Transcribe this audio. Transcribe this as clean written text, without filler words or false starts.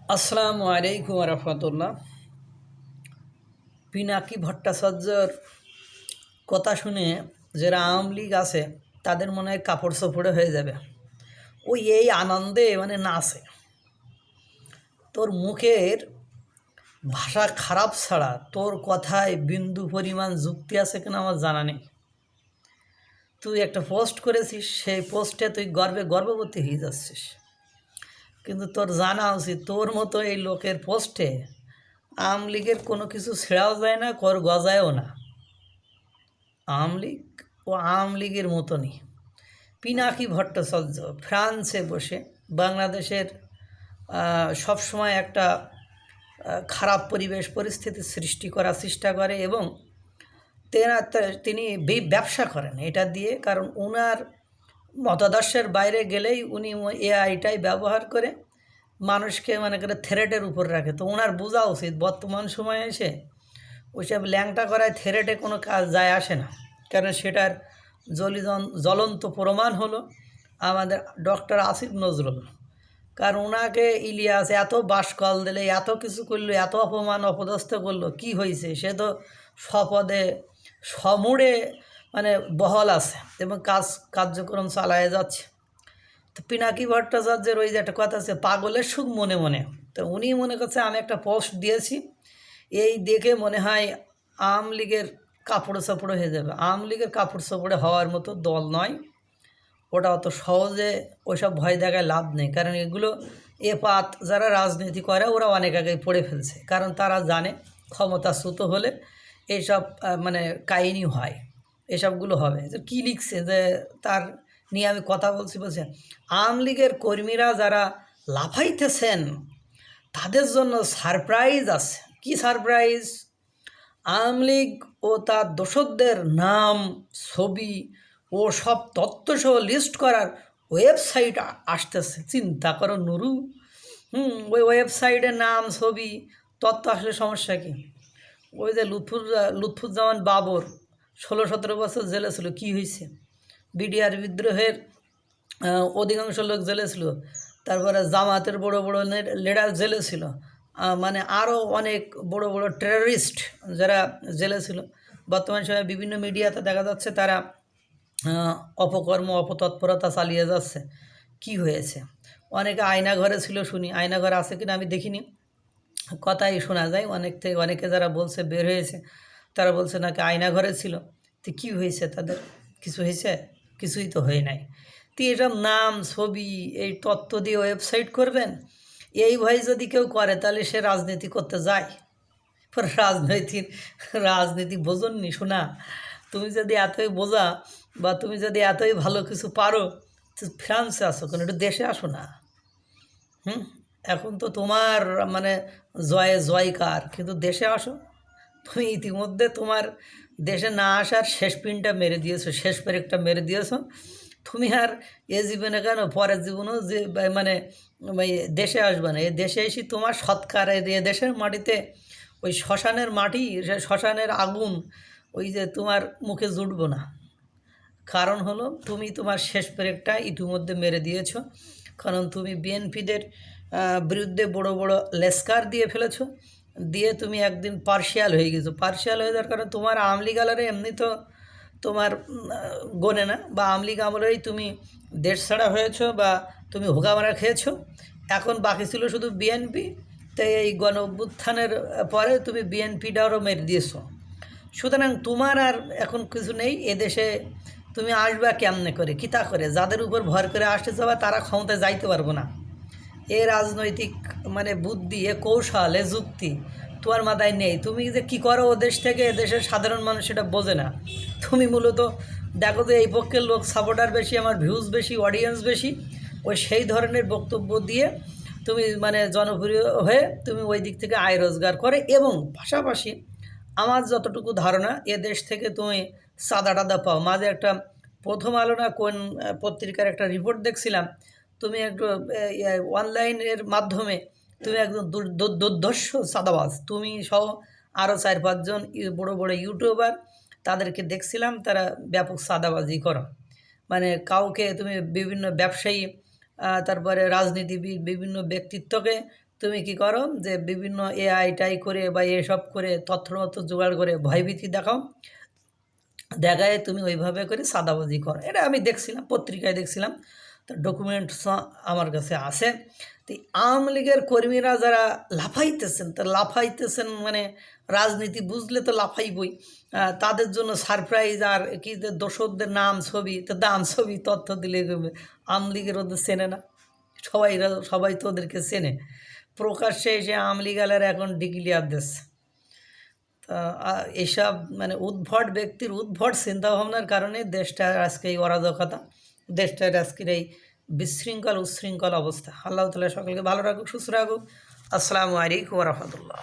আসসালামু আলাইকুম রহমতুল্লাহ। পিনাকি ভট্টাচার্যর কথা শুনে যারা আওয়ামী লীগ আছে তাদের মনে হয় কাপড় চোপড়ে হয়ে যাবে। ওই এই আনন্দে নাচে। তোর মুখের ভাষা খারাপ ছাড়া তোর কথায় বিন্দু পরিমাণ যুক্তি আছে কিনা আমার জানা নেই। তুই একটা পোস্ট করেছিস, সেই পোস্টে তুই গর্ববতী হয়ে যাচ্ছিস, কিন্তু তোর জানা উচিত তোর মতো এই লোকের পোস্টে আওয়ামী লীগের কোনো কিছু ছেড়াও যায় না, কর গজায়ও না। আওয়ামী লীগ ও আওয়ামী লীগের মতনই। পিনাকি ভট্টাচার্য ফ্রান্সে বসে বাংলাদেশের সবসময় একটা খারাপ পরিস্থিতি সৃষ্টি করার চেষ্টা করে এবং তিনি ব্যবসা করেন এটা দিয়ে। কারণ ওনার মতাদর্শের বাইরে গেলেই উনি এআইটাই ব্যবহার করে মানুষকে করে থ্রেটের উপর রাখে। তো ওনার বোঝা উচিত বর্তমান সময়ে এসে ওইসব ল্যাংটা করায় থ্রেটে কোনো কাজ যায় আসে না। কারণ সেটার জ্বলন্ত প্রমাণ হলো আমাদের ডক্টর আসিফ নজরুল। কারণ ওনাকে ইলিয়াস এত বাসকল দিলে, এত কিছু করলো, এত অপমান অপদস্থ করলো, কি হয়েছে? সে তো স্বপদে সমূড়ে বহাল আছে এবং কার্যক্রম চালায় যাচ্ছে। তো পিনাকি ভট্টাচার্যের ওই যে একটা কথা আছে, পাগলের সুখ মনে মনে। তো উনি মনে করছে আমি একটা পোস্ট দিয়েছি, এই দেখে মনে হয় আওয়ামী লীগের কাপড় চোপড়ে হয়ে যাবে। আওয়ামী লীগের কাপড় চোপড়ে হওয়ার মতো দল নয় ওটা। অত সহজে ওইসব ভয় দেখায় লাভ নেই। কারণ এগুলো পাত যারা রাজনীতি করে ওরা অনেক আগেই পড়ে ফেলছে। কারণ তারা জানে ক্ষমতাচ্যুত হলে এইসব কাহিনী হয়, এসবগুলো হবে। যে কী লিখছে যে তার নিয়ে আমি কথা বলছি, বলছে আওয়ামী লীগের কর্মীরা যারা লাফাইতেছেন তাদের জন্য সারপ্রাইজ আছে। কি সারপ্রাইজ? আওয়ামী লীগ ও তার দোসরদের নাম, ছবি ও সব তথ্যসহ লিস্ট করার ওয়েবসাইট আসতেছে। চিন্তা করো নুরু। ওই ওয়েবসাইটের নাম, ছবি, তথ্য আসলে সমস্যা কি? ওই যে লুৎফুজ্জামান বাবর 16-17 বছর জেলে ছিল, কী হয়েছে? বিডিআর বিদ্রোহের অধিকাংশ লোক জেলে ছিল। তারপরে জামাতের বড় বড় লিডার জেলে ছিল। আরও অনেক বড় বড় টেররিস্ট যারা জেলে ছিল। বর্তমান সময়ে বিভিন্ন মিডিয়াতে দেখা যাচ্ছে তারা অপকর্ম অপতৎপরতা চালিয়ে যাচ্ছে। কি হয়েছে? অনেকে আয়নাঘরে ছিল শুনি, আয়নাঘর আছে কিনা আমি দেখিনি, কথাই শোনা যায় অনেকে যারা বলছে বের হয়েছে তারা বলছে নাকি আয়নাঘরে ছিল। তো কী হয়েছে তাদের? কিছু হয়েছে? কিছুই তো হয়ে নাই। তো এসব নাম, ছবি, এই তথ্য দিয়ে ওয়েবসাইট করবেন, এই ভয় যদি কেউ করে তাহলে সে রাজনীতি করতে যায়। রাজনীতি বোঝননি শোনা। তুমি যদি এতই বোঝা বা তুমি যদি এতই ভালো কিছু পারো, তো ফ্রান্সে আসো, কেন একটু দেশে আসো না? এখন তো তোমার জয়কার, কিন্তু দেশে আসো। তুমি ইতিমধ্যে তোমার দেশে না আসার শেষ পিনটা মেরে দিয়েছো, শেষ পেরেকটা মেরে দিয়েছো। তুমি আর এ জীবনে কেন, পরের জীবনেও যে দেশে আসবে না। এ দেশে এসে তোমার সৎকার এ দেশের মাটিতে ওই শ্মশানের মাটি, শ্মশানের আগুন ওই যে তোমার মুখে জুটবো না। কারণ হলো তুমি তোমার শেষ পেরেকটা ইতিমধ্যে মেরে দিয়েছো। কারণ তুমি বিএনপিদের বিরুদ্ধে বড় বড় লেস্কার দিয়ে ফেলেছো, দিয়ে তুমি একদিন পার্শিয়াল হয়ে গেছো। পার্শিয়াল হয়ে যাওয়ার কারণে তোমার আওয়ামী লীগ আলারে এমনি তো তোমার গোনে না, বা আওয়ামী লীগ আমলেই তুমি দেশ ছাড়া হয়েছো বা তুমি হোকামারা খেয়েছো। এখন বাকি ছিল শুধু বিএনপি। তো এই গণ অভ্যুত্থানের পরে তুমি বিএনপিটারও মেরে দিয়েছো। সুতরাং তোমার আর এখন কিছু নেই এদেশে। তুমি আসবা কেমনে করে, কিতা করে? যাদের উপর ভর করে আসতে যাবা তারা ক্ষমতায় যাইতে পারবো না। এ রাজনৈতিক বুদ্ধি, এ কৌশল, এ যুক্তি তোমার মাথায় নেই। তুমি যে কী করো ও দেশ থেকে, এদেশের সাধারণ মানুষ সেটা বোঝে না। তুমি মূলত দেখো যে এই পক্ষের লোক সাপোর্টার বেশি, আমার ভিউজ বেশি, অডিয়েন্স বেশি, ওই সেই ধরনের বক্তব্য দিয়ে তুমি জনপ্রিয় হয়ে তুমি ওই দিক থেকে আয় রোজগার করে। এবং পাশাপাশি আমার যতটুকু ধারণা এ দেশ থেকে তুমি চাঁদা টাদা পাও। মাঝে একটা প্রথম আলো না কোন পত্রিকার একটা রিপোর্ট দেখছিলাম, তুমি একটু অনলাইনের মাধ্যমে তুমি একদম দুর্ধর্ষ চাঁদাবাজ, তুমি সহ আরও 4-5 জন বড় বড় ইউটিউবার, তাদেরকে দেখছিলাম তারা ব্যাপক চাঁদাবাজি করো। কাউকে তুমি বিভিন্ন ব্যবসায়ী, তারপরে রাজনীতিবিদ, বিভিন্ন ব্যক্তিত্বকে তুমি কি করো যে বিভিন্ন এআইটাই করে বা এসব করে তথ্য জোগাড় করে ভয়ভীতি দেখাও, দেখায় তুমি ওইভাবে করে সাদাবাজি করো। এটা আমি দেখছিলাম, পত্রিকায় দেখছিলাম, তো ডকুমেন্টস আমার কাছে আছে। তো আওয়ামী লীগের কর্মীরা যারা লাফাইতেছেন, তা লাফাইতেছেন মানে রাজনীতি বুঝলে তো লাফাইবই, তাদের জন্য সারপ্রাইজ আর কি যে দোসরদের নাম ছবি, তো নাম ছবি তথ্য দিলে আওয়ামী লীগের ওদের চেনে না, সবাই তো ওদেরকে চেনে। প্রকাশ্যে এসে আওয়ামী লীগালের এখন ডিক্লিয়ার দিচ্ছে। তা এসব মানে উদ্ভট ব্যক্তির উদ্ভট চিন্তাভাবনার কারণে দেশটার আজকে এই অরাজকতা, দেশটার আজকের এই বিশৃঙ্খল উচ্ছৃঙ্খল অবস্থা। আল্লাহ তাআলা সকলকে ভালো রাখুক, সুস্থ রাখুক। আসসালামু আলাইকুম ওয়া রাহমাতুল্লাহ।